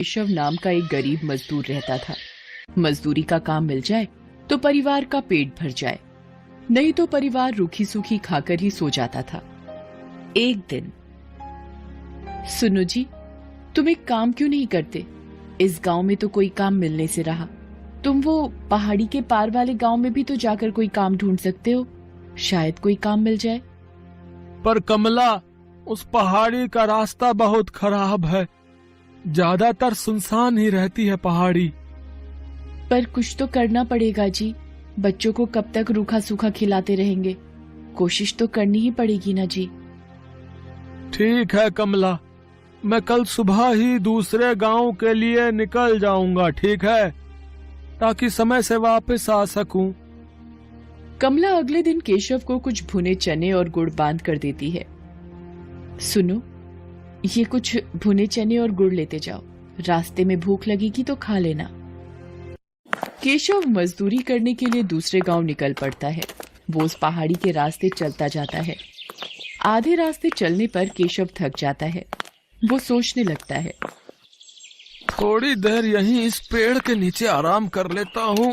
केशव नाम का एक गरीब मजदूर रहता था। मजदूरी का काम मिल जाए तो परिवार का पेट भर जाए, नहीं तो परिवार रूखी सूखी खाकर ही सो जाता था। एक दिन, सुनो जी, तुम एक काम क्यों नहीं करते? इस गांव में तो कोई काम मिलने से रहा। तुम वो पहाड़ी के पार वाले गांव में भी तो जाकर कोई काम ढूंढ सकते हो, शायद कोई काम मिल जाए। पर कमला, उस पहाड़ी का रास्ता बहुत खराब है। ज्यादातर सुनसान ही रहती है पहाड़ी। पर कुछ तो करना पड़ेगा जी, बच्चों को कब तक रूखा सूखा खिलाते रहेंगे? कोशिश तो करनी ही पड़ेगी ना जी। ठीक है कमला, मैं कल सुबह ही दूसरे गांव के लिए निकल जाऊंगा, ठीक है, ताकि समय से वापस आ सकूं। कमला अगले दिन केशव को कुछ भुने चने और गुड़ बांध कर देती है। सुनो, ये कुछ भुने चने और गुड़ लेते जाओ, रास्ते में भूख लगेगी तो खा लेना। केशव मजदूरी करने के लिए दूसरे गांव निकल पड़ता है। वो उस पहाड़ी के रास्ते चलता जाता है। आधे रास्ते चलने पर केशव थक जाता है। वो सोचने लगता है, थोड़ी देर यहीं इस पेड़ के नीचे आराम कर लेता हूँ,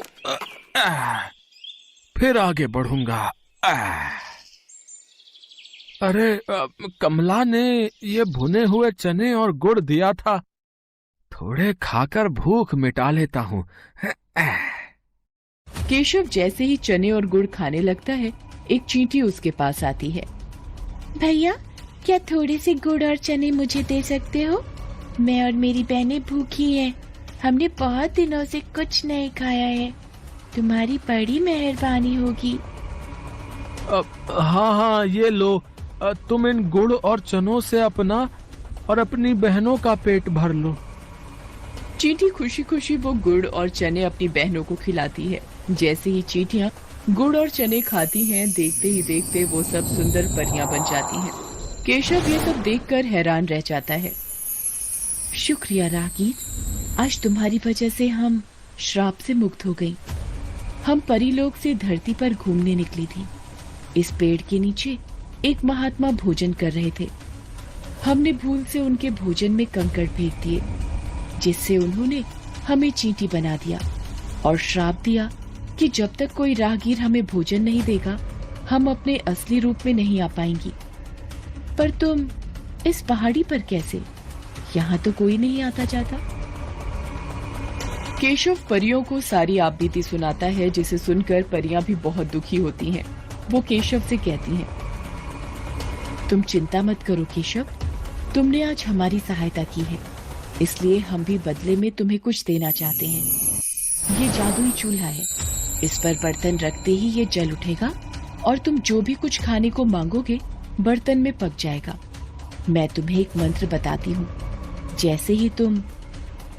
फिर आगे बढ़ूंगा। अरे, कमला ने ये भुने हुए चने और गुड़ दिया था, थोड़े खाकर भूख मिटा लेता हूँ। केशव जैसे ही चने और गुड़ खाने लगता है, एक चींटी उसके पास आती है। भैया, क्या थोड़े से गुड़ और चने मुझे दे सकते हो? मैं और मेरी बहनें भूखी हैं। हमने बहुत दिनों से कुछ नहीं खाया है। तुम्हारी बड़ी मेहरबानी होगी। हाँ हाँ, ये लो, तुम इन गुड़ और चनों से अपना और अपनी बहनों का पेट भर लो। चींटी खुशी खुशी वो गुड़ और चने अपनी बहनों को खिलाती है। जैसे ही चींटियां गुड़ और चने खाती हैं, देखते ही देखते वो सब सुंदर परियां बन जाती हैं। केशव ये सब देखकर हैरान रह जाता है। शुक्रिया रागीर, आज तुम्हारी वजह से हम श्राप से मुक्त हो गई। हम परीलोक से धरती पर घूमने निकली थी। इस पेड़ के नीचे एक महात्मा भोजन कर रहे थे। हमने भूल से उनके भोजन में कंकड़ फेंक दिए, जिससे उन्होंने हमें चींटी बना दिया और श्राप दिया कि जब तक कोई राहगीर हमें भोजन नहीं देगा, हम अपने असली रूप में नहीं आ पाएंगी। पर तुम इस पहाड़ी पर कैसे? यहाँ तो कोई नहीं आता जाता। केशव परियों को सारी आपबीती सुनाता है, जिसे सुनकर परियां भी बहुत दुखी होती हैं। वो केशव से कहती हैं, तुम चिंता मत करो केशव, तुमने आज हमारी सहायता की है, इसलिए हम भी बदले में तुम्हें कुछ देना चाहते हैं। ये जादुई चूल्हा है, इस पर बर्तन रखते ही ये जल उठेगा और तुम जो भी कुछ खाने को मांगोगे बर्तन में पक जाएगा। मैं तुम्हें एक मंत्र बताती हूँ। जैसे ही तुम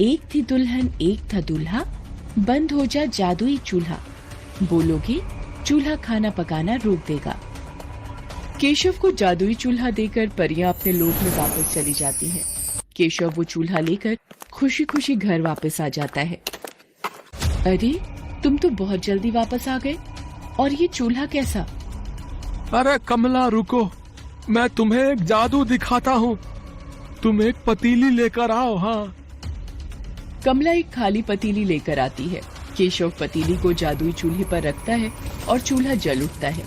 एक थी दुल्हन एक था दूल्हा, बंद हो जा जादुई चूल्हा बोलोगे, चूल्हा खाना पकाना रोक देगा। केशव को जादुई चूल्हा देकर परियां अपने लोक में वापस चली जाती हैं। केशव वो चूल्हा लेकर खुशी खुशी घर वापस आ जाता है। अरे, तुम तो बहुत जल्दी वापस आ गए, और ये चूल्हा कैसा? अरे कमला, रुको, मैं तुम्हें एक जादू दिखाता हूँ। तुम एक पतीली लेकर आओ। हाँ। कमला एक खाली पतीली लेकर आती है। केशव पतीली को जादुई चूल्हे पर रखता है और चूल्हा जल उठता है।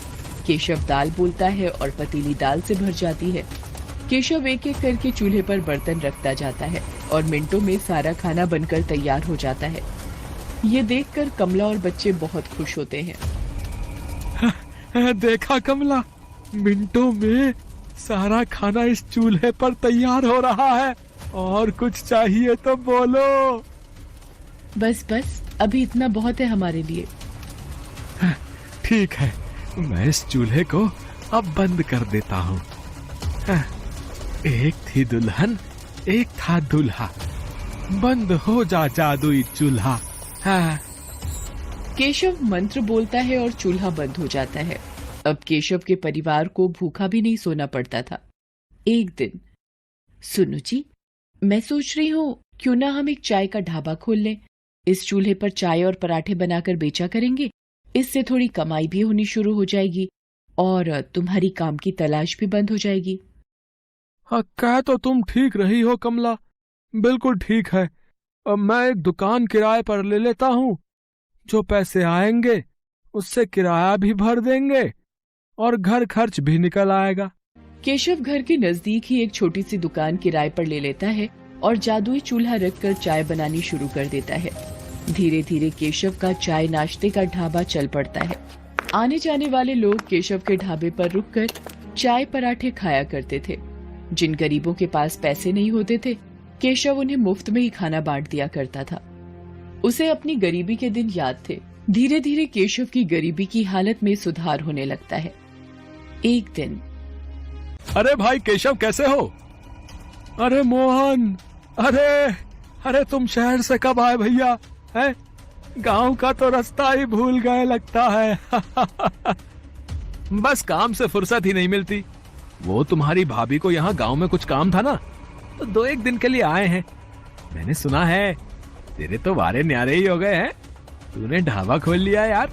केशव दाल बोलता है और पतीली दाल से भर जाती है। केशव एक एक करके चूल्हे पर बर्तन रखता जाता है और मिनटों में सारा खाना बनकर तैयार हो जाता है। ये देखकर कमला और बच्चे बहुत खुश होते हैं। देखा कमला, मिनटों में सारा खाना इस चूल्हे पर तैयार हो रहा है। और कुछ चाहिए तो बोलो। बस बस, अभी इतना बहुत है हमारे लिए। ठीक है, मैं इस चूल्हे को अब बंद कर देता हूँ। एक थी दुल्हन एक था दूल्हा, बंद हो जा जादुई चूल्हा। केशव मंत्र बोलता है और चूल्हा बंद हो जाता है। अब केशव के परिवार को भूखा भी नहीं सोना पड़ता था। एक दिन, सुनो जी, मैं सोच रही हूँ क्यों ना हम एक चाय का ढाबा खोल लें। इस चूल्हे पर चाय और पराठे बनाकर बेचा करेंगे। इससे थोड़ी कमाई भी होनी शुरू हो जाएगी और तुम्हारी काम की तलाश भी बंद हो जाएगी। हाँ, कह तो तुम ठीक रही हो कमला, बिल्कुल ठीक है। मैं एक दुकान किराए पर ले लेता हूँ। जो पैसे आएंगे उससे किराया भी भर देंगे और घर खर्च भी निकल आएगा। केशव घर के नजदीक ही एक छोटी सी दुकान किराए पर ले लेता है और जादुई चूल्हा रखकर चाय बनानी शुरू कर देता है। धीरे धीरे केशव का चाय नाश्ते का ढाबा चल पड़ता है। आने जाने वाले लोग केशव के ढाबे पर रुककर चाय पराठे खाया करते थे। जिन गरीबों के पास पैसे नहीं होते थे, केशव उन्हें मुफ्त में ही खाना बांट दिया करता था। उसे अपनी गरीबी के दिन याद थे। धीरे धीरे केशव की गरीबी की हालत में सुधार होने लगता है। एक दिन, अरे भाई केशव, कैसे हो? अरे मोहन, अरे तुम शहर से कब आए भैया? हैं? गांव का तो रास्ता ही भूल गए लगता है। बस काम से फुर्सत ही नहीं मिलती। वो तुम्हारी भाभी को यहाँ गांव में कुछ काम था ना, तो 2-1 दिन के लिए आए हैं। मैंने सुना है तेरे तो वारे न्यारे ही हो गए हैं। तूने ढाबा खोल लिया यार,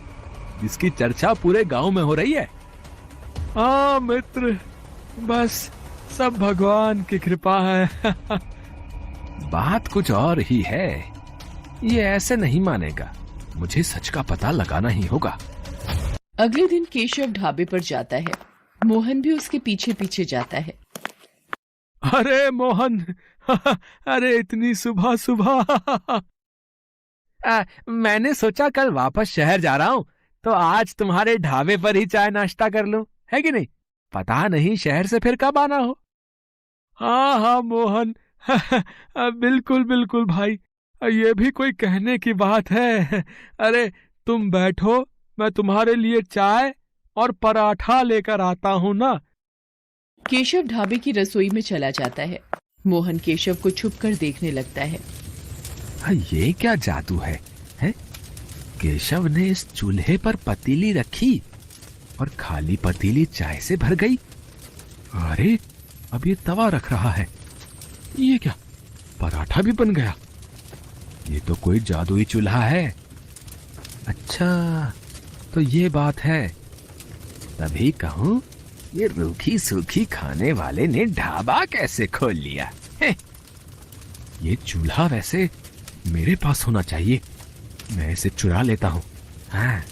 जिसकी चर्चा पूरे गांव में हो रही है। हाँ मित्र, बस सब भगवान की कृपा है। बात कुछ और ही है। ये ऐसे नहीं मानेगा, मुझे सच का पता लगाना ही होगा। अगले दिन केशव ढाबे पर जाता है। मोहन भी उसके पीछे पीछे जाता है। अरे मोहन, अरे इतनी सुबह सुबह। मैंने सोचा कल वापस शहर जा रहा हूँ, तो आज तुम्हारे ढाबे पर ही चाय नाश्ता कर लूं, है कि नहीं? पता नहीं शहर से फिर कब आना हो। हाँ मोहन, बिल्कुल बिल्कुल भाई, ये भी कोई कहने की बात है। अरे तुम बैठो, मैं तुम्हारे लिए चाय और पराठा लेकर आता हूँ ना। केशव ढाबे की रसोई में चला जाता है। मोहन केशव को छुपकर देखने लगता है। ये क्या जादू है? केशव ने इस चूल्हे पर पतीली रखी और खाली पतीली चाय से भर गई। अरे अब ये तवा रख रहा है। ये क्या, पराठा भी बन गया? ये तो कोई जादुई चूल्हा है। अच्छा, तो ये बात है। तभी कहूं, ये रूखी सूखी खाने वाले ने ढाबा कैसे खोल लिया? ये चूल्हा वैसे मेरे पास होना चाहिए, मैं इसे चुरा लेता हूँ। हाँ।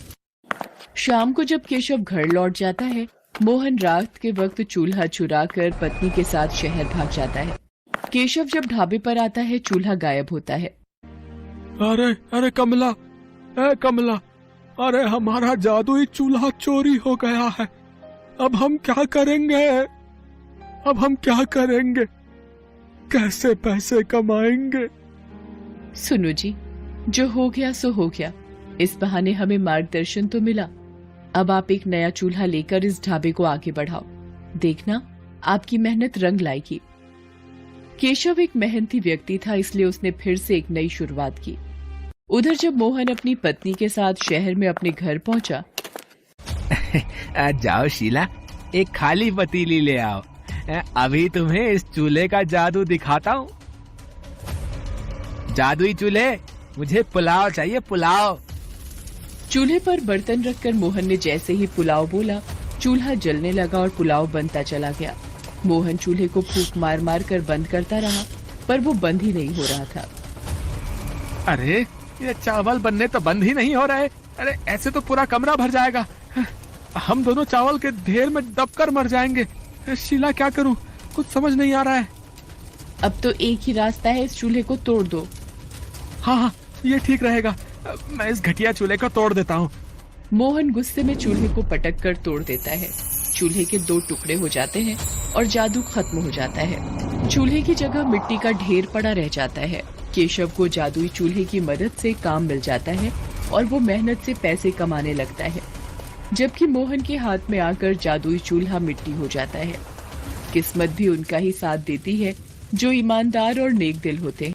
शाम को जब केशव घर लौट जाता है, मोहन रात के वक्त चूल्हा चुराकर पत्नी के साथ शहर भाग जाता है। केशव जब ढाबे पर आता है, चूल्हा गायब होता है। अरे कमला, कमला, अरे हमारा जादुई चूल्हा चोरी हो गया है। अब हम क्या करेंगे? कैसे पैसे कमाएंगे? सुनो जी, जो हो गया सो हो गया। इस बहाने हमें मार्गदर्शन तो मिला। अब आप एक नया चूल्हा लेकर इस ढाबे को आगे बढ़ाओ। देखना, आपकी मेहनत रंग लाएगी। केशव एक मेहनती व्यक्ति था, इसलिए उसने फिर से एक नई शुरुआत की। उधर जब मोहन अपनी पत्नी के साथ शहर में अपने घर पहुंचा। जाओ शीला, एक खाली पतीली ले आओ। अभी तुम्हें इस चूल्हे का जादू दिखाता हूँ। जादुई चूल्हे, मुझे पुलाव चाहिए, पुलाव। चूल्हे पर बर्तन रखकर मोहन ने जैसे ही पुलाव बोला, चूल्हा जलने लगा और पुलाव बनता चला गया। मोहन चूल्हे को फूंक मार मार कर बंद करता रहा, पर वो बंद ही नहीं हो रहा था। अरे ये चावल बनने तो बंद ही नहीं हो रहे। अरे ऐसे तो पूरा कमरा भर जाएगा। हम दोनों चावल के ढेर में दबकर मर जाएंगे। शीला, क्या करूं? कुछ समझ नहीं आ रहा है। अब तो एक ही रास्ता है, इस चूल्हे को तोड़ दो। हाँ, ये ठीक रहेगा। मैं इस घटिया चूल्हे को तोड़ देता हूँ। मोहन गुस्से में चूल्हे को पटक कर तोड़ देता है। चूल्हे के 2 टुकड़े हो जाते हैं और जादू खत्म हो जाता है। चूल्हे की जगह मिट्टी का ढेर पड़ा रह जाता है। केशव को जादुई चूल्हे की मदद से काम मिल जाता है और वो मेहनत से पैसे कमाने लगता है, जबकि मोहन के हाथ में आकर जादुई चूल्हा मिट्टी हो जाता है। किस्मत भी उनका ही साथ देती है, जो ईमानदार और नेक दिल होते हैं।